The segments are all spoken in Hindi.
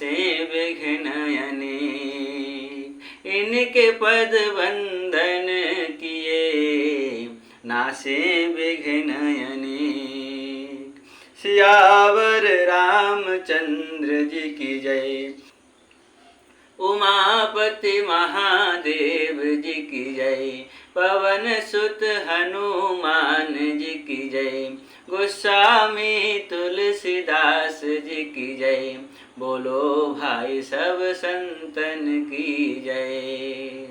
नासे विघ्न अनेक, इनके पद वंदन किए नासे विघ्न अनेक। सियावर रामचंद्र जी की जय, उमापति महादेव जी की जय, पवन सुत हनुमान जी की जय, गोस्वामी तुलसीदास जी की जय, बोलो भाई सब संतन की जय।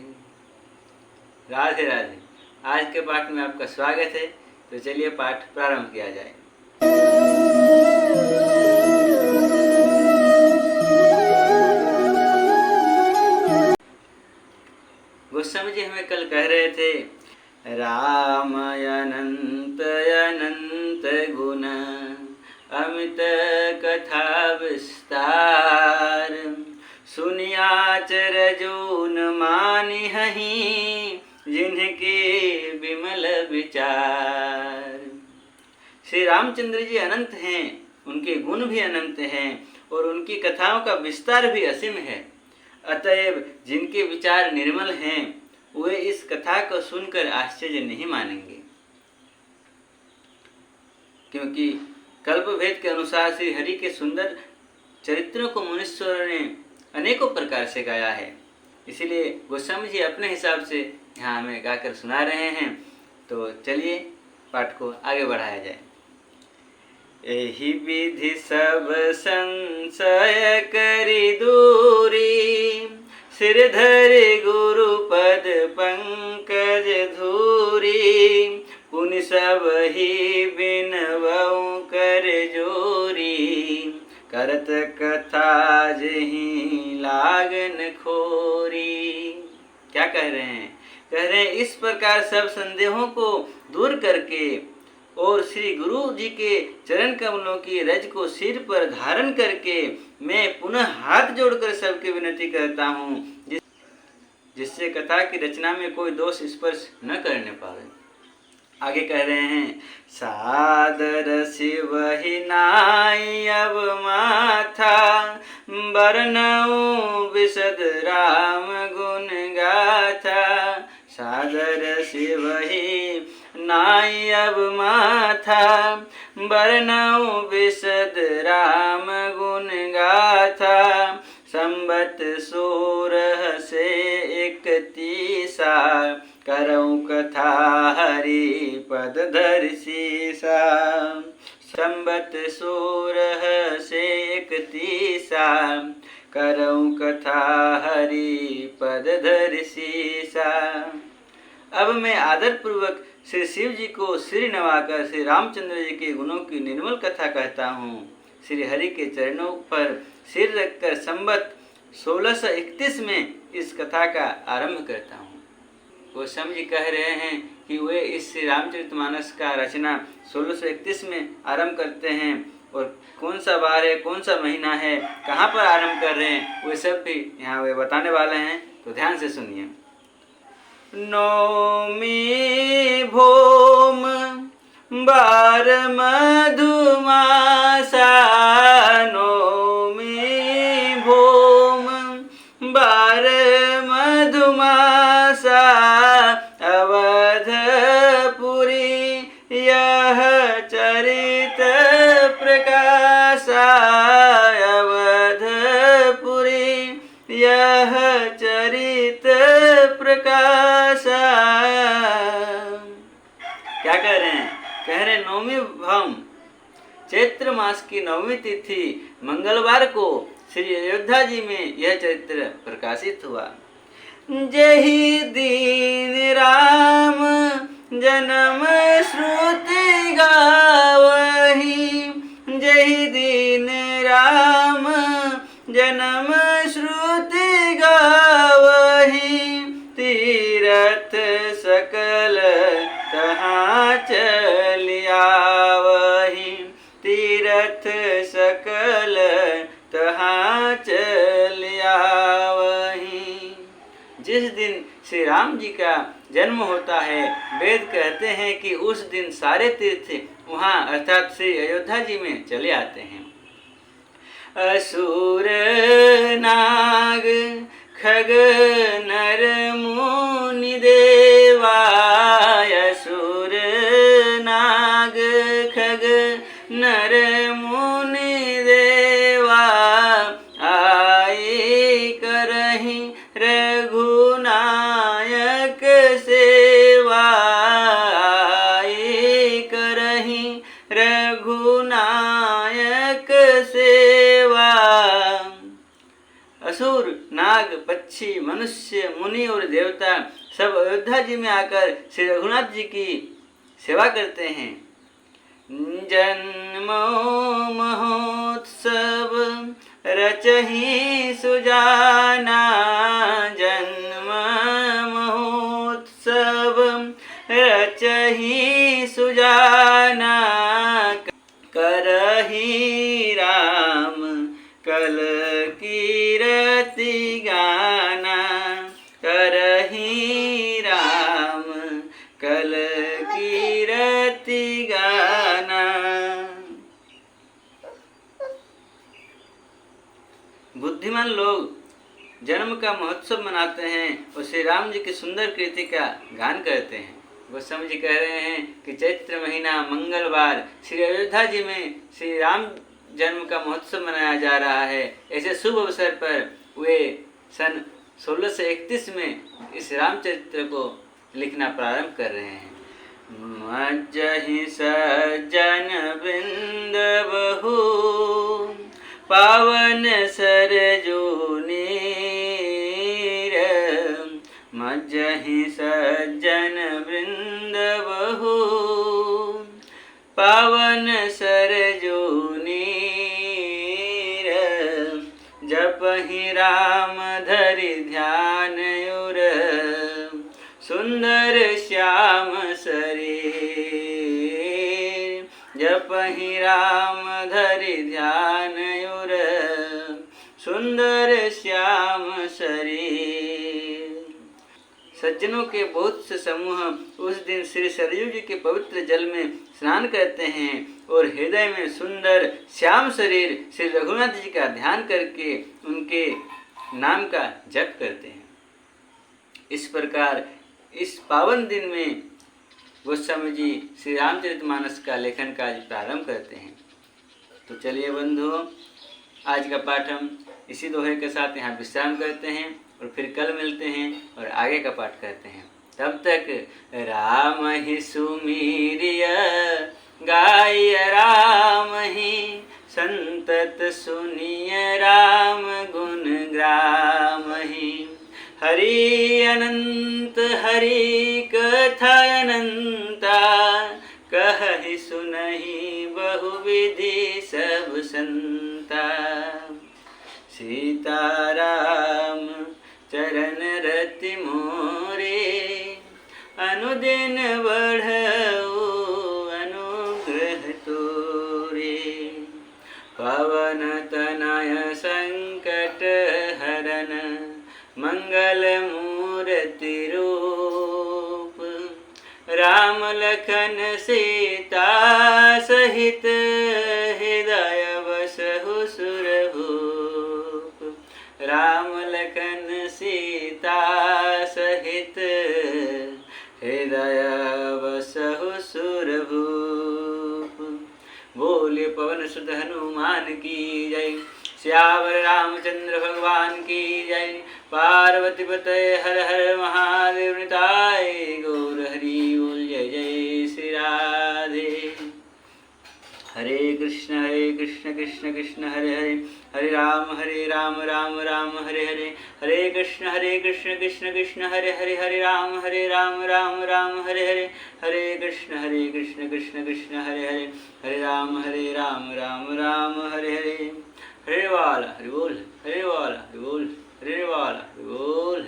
राधे राधे। आज के पाठ में आपका स्वागत है। तो चलिए पाठ प्रारंभ किया जाए। गोस्वामी जी हमें कल कह रहे थे, राम अनंत अनंत गुण अमित कथा विस्तार, सुनिया चरजून मानि हहीं जिनके विमल विचार। श्री रामचंद्र जी अनंत हैं, उनके गुण भी अनंत हैं और उनकी कथाओं का विस्तार भी असीम है। अतएव जिनके विचार निर्मल हैं वे इस कथा को सुनकर आश्चर्य नहीं मानेंगे, क्योंकि कल्पभेद के अनुसार श्री हरि के सुंदर चरित्रों को मुनीश्वरों ने अनेकों प्रकार से गाया है। इसीलिए गोस्वामी जी अपने हिसाब से यहाँ हमें गाकर सुना रहे हैं। तो चलिए पाठ को आगे बढ़ाया जाए। एहि विधि सब संशय करि दूरी, सिर धरि गुरु पद पंकज धूरी, पुनि सब ही बिनवऊ कर जोरी, करत कथा जहीं लागन खोरी। क्या कह रहे हैं? कह रहे हैं इस प्रकार सब संदेहों को दूर करके और श्री गुरु जी के चरण कमलों की रज को सिर पर धारण करके मैं पुनः हाथ जोड़कर सबके विनती करता हूँ, जिससे कथा की रचना में कोई दोष स्पर्श न करने पावे। आगे कह रहे हैं, सादर शिव ही नाई अब माथा, बरनऊ विशद राम गुण गाथा। सादर शिव ही नाई अब माथा, बरनऊ विशद राम गुण गाथा। संबत सोरह से 31 करऊँ कथा हरि पद धर सीसा। संबत सोरह से 31 करऊँ कथा हरि पद धर सीसा। अब मैं आदर पूर्वक श्री शिव जी को सिर नवाकर श्री रामचंद्र जी के गुणों की निर्मल कथा कहता हूँ। श्री हरि के चरणों पर सिर रखकर संबत 1631 में इस कथा का आरंभ करता हूँ। गोस्वामी जी कह रहे हैं कि वे इस श्री रामचरितमानस का रचना 1631 में आरंभ करते हैं, और कौन सा बार है, कौन सा महीना है, कहाँ पर आरंभ कर रहे हैं, वे सब भी यहाँ वे बताने वाले हैं। तो ध्यान से सुनिए। नौमी भौम बार मधुमासा, नौमी भौम बार मधुमासा, अवधपुरी यह चरित प्रकाशा, अवधपुरी यह चरित प्रकाशा। क्या कह रहे हैं? कह रहे नौमी भौम चैत्र मास की 9वीं तिथि मंगलवार को श्री अयोध्या जी में यह चरित्र प्रकाशित हुआ। जही दीन राम जन्म श्रुति गावही, जही दीन राम जन्म श्रुति गावही, तीरथ सकल तहाँ चलियावही, तीरथ सकल तहाँ चलियावही। जिस दिन श्री राम जी का जन्म होता है, वेद कहते हैं कि उस दिन सारे तीर्थ वहाँ अर्थात श्री अयोध्या जी में चले आते हैं। असुर असुर, नाग, पक्षी, मनुष्य, मुनि और देवता सब अयोध्या जी में आकर श्री रघुनाथ जी की सेवा करते हैं। जन्मो महोत्सव रचहि सुजाना, जन्म महोत्सव रचहि सुजाना, करहि राम कल कीरति गाना, करहि राम कल कीरति गाना। बुद्धिमान लोग जन्म का महोत्सव मनाते हैं और श्री राम जी की सुंदर कृति का गान करते हैं। गोस्वामी जी कह रहे हैं कि चैत्र महीना मंगलवार श्री अयोध्या जी में श्री राम जन्म का महोत्सव मनाया जा रहा है। ऐसे शुभ अवसर पर वे सन 1631 में इस रामचरित्र को लिखना प्रारंभ कर रहे हैं। मज्जहि सज्जन वृंद बहु, पावन सरजू नीर, मज्जहि सज्जन वृंद बहु, पावन सरजू नीर, जपहि राम धरि ध्यान उर, सुंदर श्याम शरीर, जपहि राम धरि ध्यान उर, सुंदर श्याम शरीर। सज्जनों के बहुत से समूह उस दिन श्री सरयू जी के पवित्र जल में स्नान करते हैं और हृदय में सुंदर श्याम शरीर श्री रघुनाथ जी का ध्यान करके उनके नाम का जप करते हैं। इस प्रकार इस पावन दिन में गोस्वामी जी श्री रामचरितमानस का लेखन कार्य प्रारंभ करते हैं। तो चलिए बंधुओं, आज का पाठ हम इसी दोहे के साथ यहाँ विश्राम करते हैं और फिर कल मिलते हैं और आगे का पाठ करते हैं। तब तक राम ही सुमीरिय गाय, राम ही संतत सुनिय, राम गुण ग्राम ही। हरि अनंत हरि कथा अनंता, कहहि सुनहि बहुविधि सब संता। सीताराम चरण रति मोरे, अनुदिन बढ़ऊ अनुग्रह तोरे। पवन तनय संकट हरन, मंगल मूर्ति रूप। राम लखन सीता सहित, हृदय बसहु सुरभूप। राम लखन सीता सहित, हृदय बसहु सुरभूप। बोले पवन सुत हनुमान की जय, श्यावर रामचंद्र भगवान की जय। पार्वती पते हर हर महादेव, निताय गौर हरि बोल। जय जय श्री राधे। हरे कृष्ण कृष्ण कृष्ण हरे हरे, हरे राम राम राम हरे हरे। हरे कृष्ण कृष्ण कृष्ण हरे हरे, हरे राम राम राम हरे हरे। हरे कृष्ण कृष्ण कृष्ण हरे हरे, हरे राम राम राम हरे हरे। हरे वाला हरि बोल, हरे वाला हरि बोल, हरे वाला हरि बोल।